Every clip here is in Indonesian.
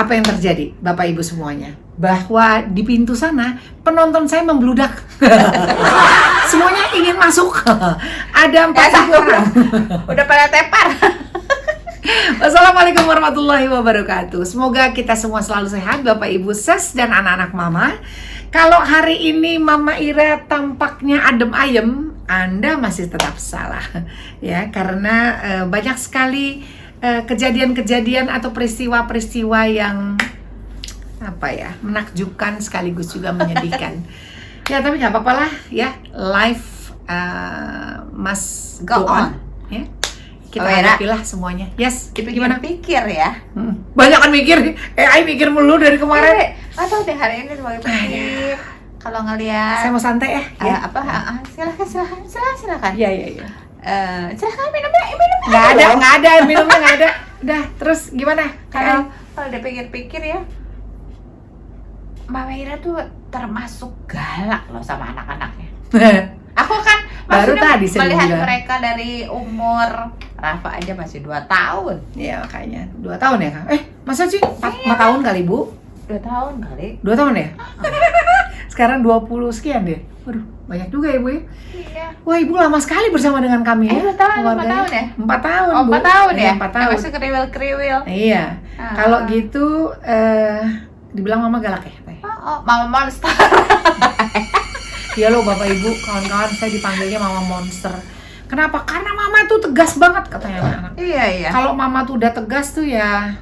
apa yang terjadi, Bapak Ibu semuanya? Bahwa di pintu sana penonton saya membludak. Semuanya ingin masuk. Ada 40 orang. Udah pada tepar. Wassalamualaikum warahmatullahi wabarakatuh. Semoga kita semua selalu sehat, Bapak Ibu ses dan anak-anak Mama. Kalau hari ini Mama Ira tampaknya adem ayem, Anda masih tetap salah, ya, karena banyak sekali kejadian-kejadian atau peristiwa-peristiwa yang menakjubkan sekaligus juga menyedihkan. Ya, tapi nggak apa-apa lah, ya, life must go on, ya. Kita hadapilah semuanya. Yes, gimana? Pikir ya. Banyak kan mikir. AI mikir mulu dari kemarin. Atau di hari ini sebagai pikir. Kalau ngelihat. Saya mau santai ya. Silakan. Iya. Silakan minumnya. Nggak ada minumnya nggak ada. Udah, terus gimana? Kalau dipikir-pikir ya, Mama Ira tuh termasuk galak loh sama anak-anaknya. Aku kan baru tadi saya melihat bilang. mereka dari umur Rafa aja masih 2 tahun. Iya, makanya 2 tahun ya, Kak? Masa sih? 4 tahun kali, Bu? 2 tahun kali. 2 tahun ya? Sekarang 20 sekian deh. Waduh, banyak juga ya, Bu ya? Iya. Wah, Ibu lama sekali bersama dengan kami ya. 4 tahun ya? 4 tahun, Oh, Bu. 4 tahun ya? 4 tahun. Masih kriwil-kriwil. Iya. Kalau gitu, dibilang Mama galak ya? Mama monster. Ya loh Bapak Ibu, kawan-kawan, saya dipanggilnya Mama Monster. Kenapa? Karena Mama tuh tegas banget katanya anak-anak. Iya. Kalau Mama tuh udah tegas tuh ya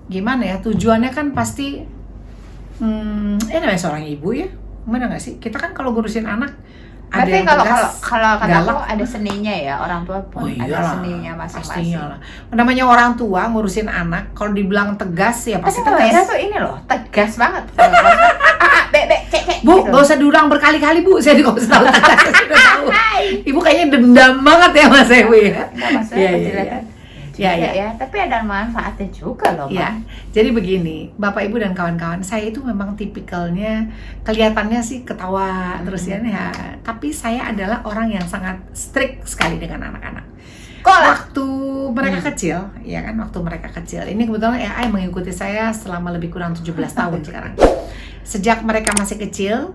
gimana ya, tujuannya kan pasti namanya seorang ibu ya, gimana nggak sih? Kita kan kalau ngurusin anak ada tapi yang tegas, kalau galak. kataku ada seninya ya, orang tua pun ada seninya masing-masing. Pastinya lah. Namanya orang tua ngurusin anak, kalau dibilang tegas ya pasti Tapi tegas. tuh ini loh, tegas banget. Bu, gitu. gak usah diulang berkali-kali Bu, saya gak usah tahu. Sudah tahu. Ibu kayaknya dendam banget ya Mas Ewi ya. Iya. Tapi ada manfaatnya juga loh, ya. Jadi begini, Bapak Ibu dan kawan-kawan, saya itu memang tipikalnya kelihatannya sih ketawa terus ya, tapi saya adalah orang yang sangat strict sekali dengan anak-anak. Waktu mereka kecil, ya kan, waktu mereka kecil. Ini kebetulan AI mengikuti saya selama lebih kurang 17 tahun sekarang. Sejak mereka masih kecil,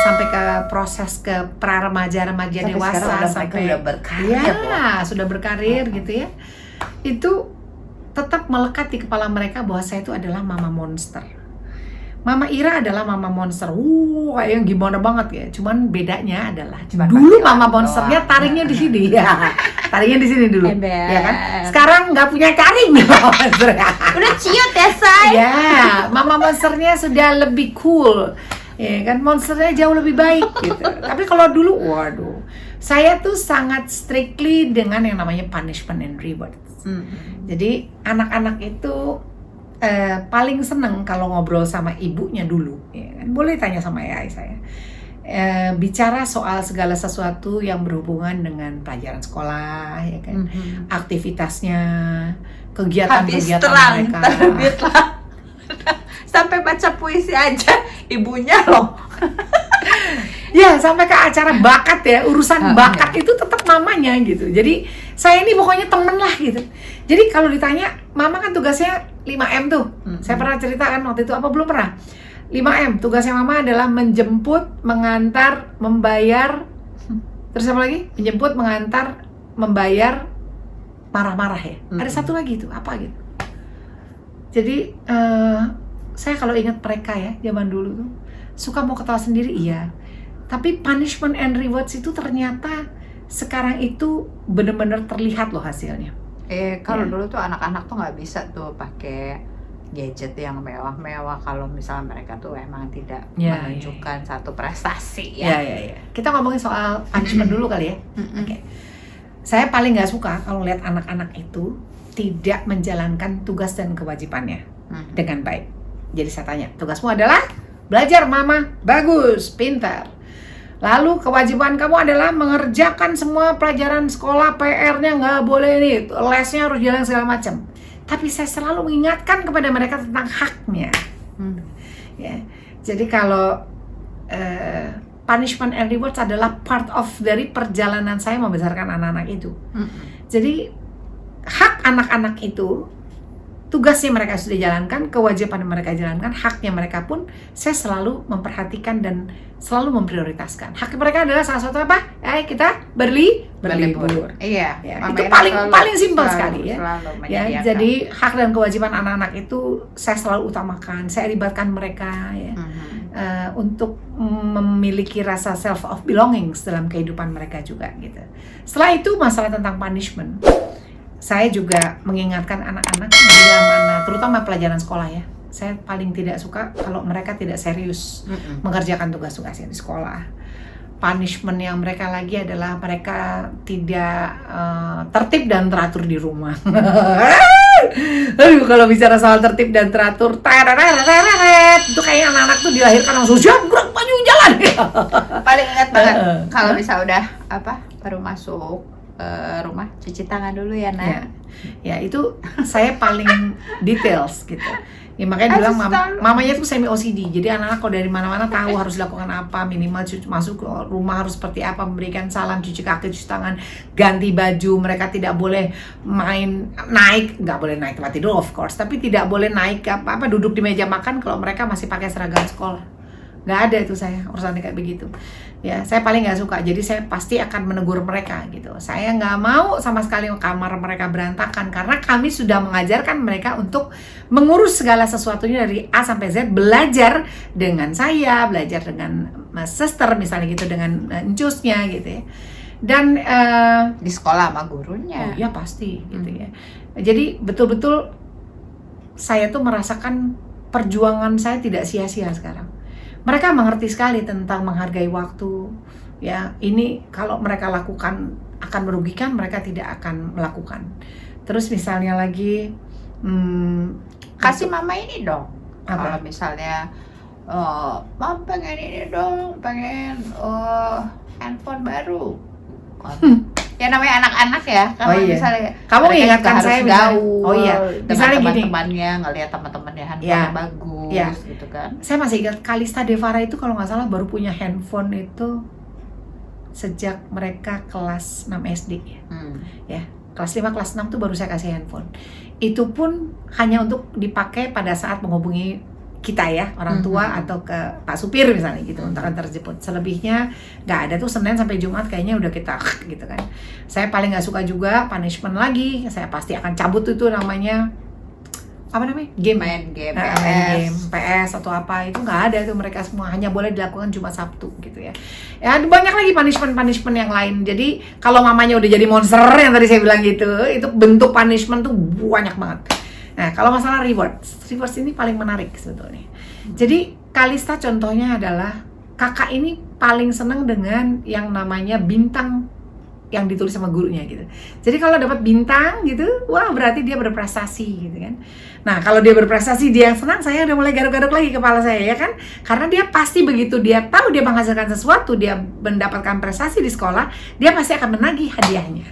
sampai ke proses ke pra-remaja, remaja, dewasa, sampai udah berkarir, sudah berkarir gitu ya. Itu tetap melekat di kepala mereka bahwa saya itu adalah Mama Monster. Mama Ira adalah Mama Monster. Kayak yang gimana banget ya. Cuman bedanya adalah dulu Mama Monsternya taringnya di sini ya. Taringnya di sini dulu. Ya kan? Sekarang nggak punya taring Mama Monster. Udah ciut ya, Say. Ya, Mama Monsternya sudah lebih cool. Ya kan, monsternya jauh lebih baik gitu. Tapi kalau dulu, waduh, saya tuh sangat strictly dengan yang namanya punishment and reward. Jadi anak-anak itu paling seneng kalau ngobrol sama ibunya dulu. Ya kan? Boleh tanya sama AI saya. Bicara soal segala sesuatu yang berhubungan dengan pelajaran sekolah, ya kan, aktivitasnya, kegiatan-kegiatan mereka. Terbitlah. Sampai baca puisi aja ibunya loh. Ya, sampai ke acara bakat ya, urusan bakat itu tetap mamanya gitu. Jadi saya ini pokoknya temen lah gitu. Jadi kalau ditanya, Mama kan tugasnya 5M tuh. Saya pernah ceritakan waktu itu, apa belum pernah? 5M, tugasnya Mama adalah menjemput, mengantar, membayar. Terus apa lagi? Menjemput, mengantar, membayar, marah-marah ya. Ada satu lagi tuh, apa gitu. Jadi saya kalau ingat mereka ya, zaman dulu tuh suka mau ketawa sendiri, iya. Tapi punishment and rewards itu ternyata sekarang itu benar-benar terlihat loh hasilnya. Kalau dulu tuh anak-anak tuh nggak bisa tuh pakai gadget yang mewah-mewah kalau misalnya mereka tuh emang tidak menunjukkan satu prestasi ya. Kita ngomongin soal punishment dulu kali ya. Oke. Saya paling nggak suka kalau lihat anak-anak itu tidak menjalankan tugas dan kewajibannya dengan baik. Jadi saya tanya, tugasmu adalah belajar Mama, bagus, pintar. Lalu kewajiban kamu adalah mengerjakan semua pelajaran sekolah, PR-nya nggak boleh nih, lesnya harus jalan segala macam. Tapi saya selalu mengingatkan kepada mereka tentang haknya. Ya, jadi kalau punishment and rewards adalah part of dari perjalanan saya membesarkan anak-anak itu. Jadi hak anak-anak itu tugasnya mereka sudah jalankan, kewajiban yang mereka jalankan, haknya mereka pun saya selalu memperhatikan dan selalu memprioritaskan. Hak mereka adalah salah satu apa? Kita berlibur. Iya. Ya, itu paling simpel sekali ya. Ya, Ya, jadi hak dan kewajiban anak-anak itu saya selalu utamakan. Saya libatkan mereka ya. Untuk memiliki rasa self of belongings dalam kehidupan mereka juga gitu. Setelah itu masalah tentang punishment. Saya juga mengingatkan anak-anak bila mana, terutama pelajaran sekolah ya. Saya paling tidak suka kalau mereka tidak serius mengerjakan tugas-tugasnya di sekolah. Punishment yang mereka lagi adalah mereka tidak tertib dan teratur di rumah. Aduh, kalau bicara soal tertib dan teratur, itu kayak anak-anak tuh dilahirkan langsung siap gerak maju jalan. Paling ingat banget kalau bisa udah baru masuk rumah, cuci tangan dulu ya nak. Ya itu saya paling details gitu. Ya makanya bilang mamanya tuh semi OCD. Jadi anak-anak kalau dari mana-mana tahu harus dilakukan apa, minimal masuk ke rumah harus seperti apa, memberikan salam, cuci kaki, cuci tangan, ganti baju. Mereka tidak boleh nggak boleh naik tempat tidur of course, tapi tidak boleh naik apa duduk di meja makan kalau mereka masih pakai seragam sekolah. Nggak ada itu saya urusannya kayak begitu. Ya, saya paling nggak suka. Jadi saya pasti akan menegur mereka gitu. Saya nggak mau sama sekali kamar mereka berantakan karena kami sudah mengajarkan mereka untuk mengurus segala sesuatunya dari A sampai Z, belajar dengan saya, belajar dengan sister misalnya gitu, dengan encusnya gitu ya. Dan di sekolah sama gurunya. Oh iya pasti gitu ya. Jadi betul-betul saya tuh merasakan perjuangan saya tidak sia-sia sekarang. Mereka mengerti sekali tentang menghargai waktu. Ya, ini kalau mereka lakukan akan merugikan, mereka tidak akan melakukan. Terus misalnya lagi kasih mama ini dong. Apa? Kalau misalnya mama pengen ini dong, pengen handphone baru. Ya namanya anak-anak ya. Kalau misalnya kamu ingatkan saya gaul. Oh iya. Misalnya gini, teman-temannya ngelihat teman-temannya handphone bagus gitu kan. Saya masih ingat Kalista Devara itu kalau nggak salah baru punya handphone itu sejak mereka kelas 6 SD ya. Kelas 5, kelas 6 tuh baru saya kasih handphone. Itu pun hanya untuk dipakai pada saat menghubungi kita ya, orang tua atau ke Pak Supir misalnya gitu untuk antar jemput. Selebihnya nggak ada tuh, Senin sampai Jumat kayaknya udah kita gitu kan. Saya paling nggak suka juga punishment lagi. Saya pasti akan cabut itu namanya apa namanya? Main game PS atau apa, itu nggak ada tuh, mereka semua hanya boleh dilakukan Jumat Sabtu gitu ya. Ya banyak lagi punishment yang lain. Jadi kalau mamanya udah jadi monster yang tadi saya bilang gitu, itu bentuk punishment tuh banyak banget. Nah, kalau masalah rewards ini paling menarik sebetulnya. Jadi Kalista contohnya adalah kakak ini paling senang dengan yang namanya bintang yang ditulis sama gurunya gitu. Jadi kalau dapat bintang gitu, wah berarti dia berprestasi gitu kan. Nah kalau dia berprestasi, dia yang senang, saya udah mulai garuk-garuk lagi kepala saya ya kan. Karena dia pasti begitu dia tahu dia menghasilkan sesuatu, dia mendapatkan prestasi di sekolah, dia pasti akan menagih hadiahnya.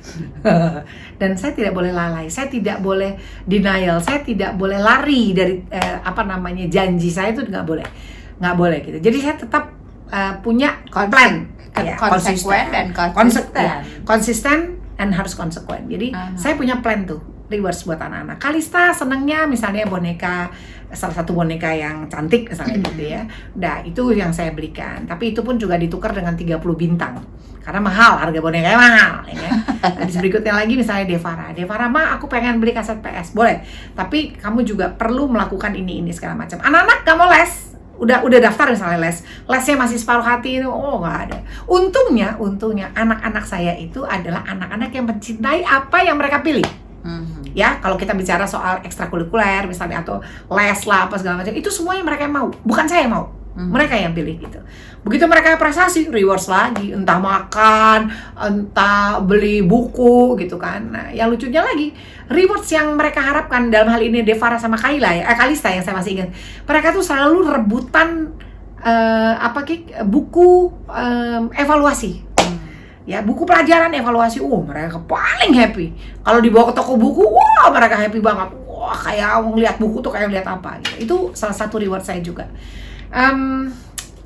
Dan saya tidak boleh lalai, saya tidak boleh denial, saya tidak boleh lari dari janji saya itu nggak boleh gitu. Jadi saya tetap punya plan. Konsisten dan harus konsekuen. Jadi saya punya plan tuh rewards buat anak-anak. Kalista senangnya misalnya boneka, salah satu boneka yang cantik misalnya gitu ya. Nah itu yang saya berikan. Tapi itu pun juga ditukar dengan 30 bintang. Karena mahal, harga bonekanya mahal ya kan? Nah, berikutnya lagi misalnya Devara, ma aku pengen beli kaset PS, boleh. Tapi kamu juga perlu melakukan ini segala macam. Anak-anak gak mau les, udah daftar misalnya lesnya masih separuh hati itu, nggak ada. Untungnya anak-anak saya itu adalah anak-anak yang mencintai apa yang mereka pilih. Ya kalau kita bicara soal ekstrakurikuler misalnya atau les lah apa segala macam, itu semuanya mereka yang mau, bukan saya yang mau. Mereka yang pilih gitu. Begitu mereka prestasi, rewards lagi, entah makan, entah beli buku gitu kan. Nah, yang lucunya lagi, rewards yang mereka harapkan dalam hal ini Devara sama Kalista yang saya masih ingat. Mereka tuh selalu rebutan buku evaluasi. Ya, buku pelajaran evaluasi. Mereka paling happy. Kalau dibawa ke toko buku, mereka happy banget. Kayak ngeliat buku tuh kayak ngeliat apa gitu. Itu salah satu reward saya juga.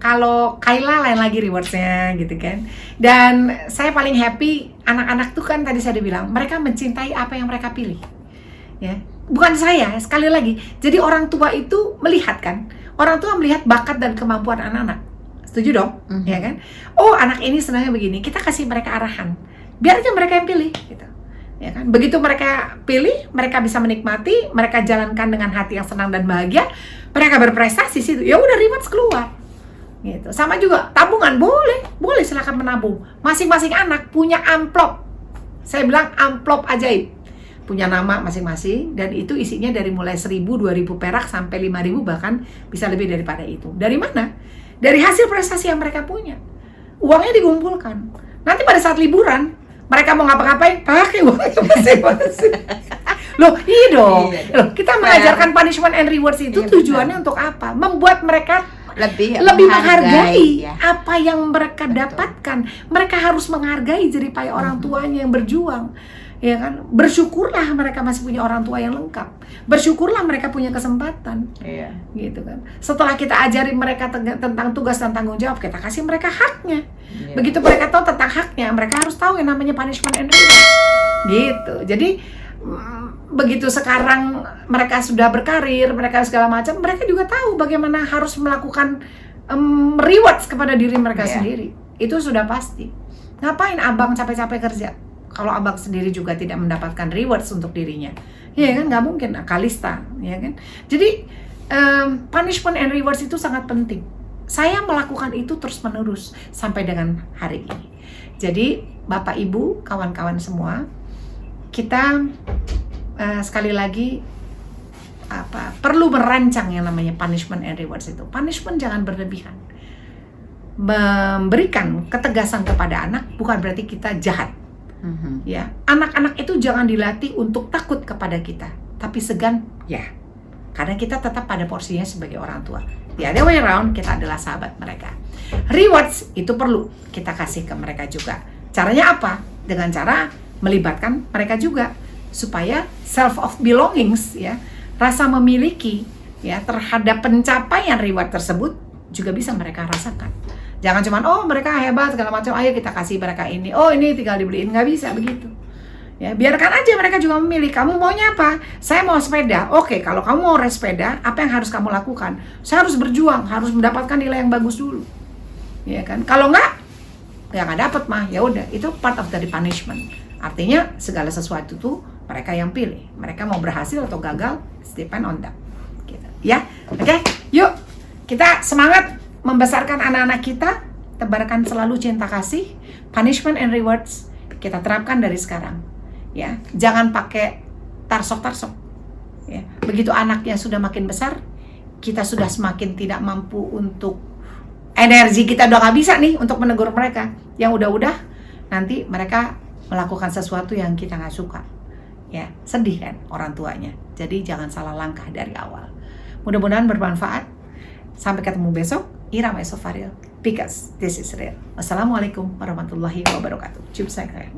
Kalau Kayla lain lagi rewardsnya gitu kan. Dan saya paling happy anak-anak tuh kan tadi saya udah bilang mereka mencintai apa yang mereka pilih ya. bukan saya, sekali lagi. Jadi orang tua itu melihat kan, orang tua melihat bakat dan kemampuan anak-anak. Setuju dong, ya kan? Oh, anak ini senangnya begini, kita kasih mereka arahan, biar aja mereka yang pilih, gitu. Ya kan? Begitu mereka pilih, mereka bisa menikmati, mereka jalankan dengan hati yang senang dan bahagia, mereka berprestasi situ. Ya udah, rewards keluar. Gitu. Sama juga tabungan, boleh silakan menabung. Masing-masing anak punya amplop. Saya bilang amplop ajaib. Punya nama masing-masing, dan itu isinya dari mulai 1.000, 2.000 perak sampai 5.000, bahkan bisa lebih daripada itu. Dari mana? Dari hasil prestasi yang mereka punya. Uangnya dikumpulkan. Nanti pada saat liburan, mereka mau ngapa-ngapain, pakai uangnya masing-masing. Loh, iya dong. Loh, kita mengajarkan punishment and rewards itu tujuannya untuk apa? Membuat mereka lebih menghargai ya, apa yang mereka dapatkan. Mereka harus menghargai jerih payah orang tuanya yang berjuang. Ya kan, bersyukurlah mereka masih punya orang tua yang lengkap. Bersyukurlah mereka punya kesempatan. Iya. Gitu kan. Setelah kita ajarin mereka tentang tugas dan tanggung jawab, kita kasih mereka haknya. Iya. Begitu mereka tahu tentang haknya, mereka harus tahu yang namanya punishment and reward. Gitu. Jadi begitu sekarang mereka sudah berkarir, mereka segala macam, mereka juga tahu bagaimana harus melakukan rewards kepada diri mereka sendiri. Itu sudah pasti. Ngapain abang capek-capek kerja kalau abang sendiri juga tidak mendapatkan rewards untuk dirinya? Ya kan, nggak mungkin, Kalista, ya kan? Jadi punishment and rewards itu sangat penting. Saya melakukan itu terus-menerus sampai dengan hari ini. Jadi Bapak Ibu, kawan-kawan semua, kita sekali lagi perlu merancang yang namanya punishment and rewards itu. Punishment jangan berlebihan. Memberikan ketegasan kepada anak bukan berarti kita jahat. Ya, anak-anak itu jangan dilatih untuk takut kepada kita, tapi segan, ya, karena kita tetap pada porsinya sebagai orang tua. The other way around, kita adalah sahabat mereka. Rewards itu perlu kita kasih ke mereka juga. Caranya apa? Dengan cara melibatkan mereka juga, supaya self of belongings, ya, rasa memiliki, ya, terhadap pencapaian reward tersebut juga bisa mereka rasakan. Jangan cuman, oh mereka hebat segala macam, ayo kita kasih mereka ini, oh ini tinggal dibeliin, nggak bisa begitu. Ya, biarkan aja mereka juga memilih. Kamu maunya apa? Saya mau sepeda. Oke, kalau kamu mau sepeda, apa yang harus kamu lakukan? Saya harus berjuang, harus mendapatkan nilai yang bagus dulu. Ya kan? Kalau nggak dapat mah, ya udah, itu part of dari punishment. Artinya segala sesuatu tuh mereka yang pilih. Mereka mau berhasil atau gagal, depend on them. Gitu. Ya, oke, yuk kita semangat membesarkan anak-anak kita, tebarkan selalu cinta kasih, punishment and rewards kita terapkan dari sekarang. Ya, jangan pakai tarsok-tarsok. Ya, begitu anaknya sudah makin besar, kita sudah semakin tidak mampu untuk energi kita udah nggak bisa nih untuk menegur mereka. Yang udah-udah nanti mereka melakukan sesuatu yang kita nggak suka. Ya, sedih kan orang tuanya. Jadi jangan salah langkah dari awal. Mudah-mudahan bermanfaat. Sampai ketemu besok. Ira Maesofaril, because this is real. Wassalamualaikum warahmatullahi wabarakatuh. Cium saya.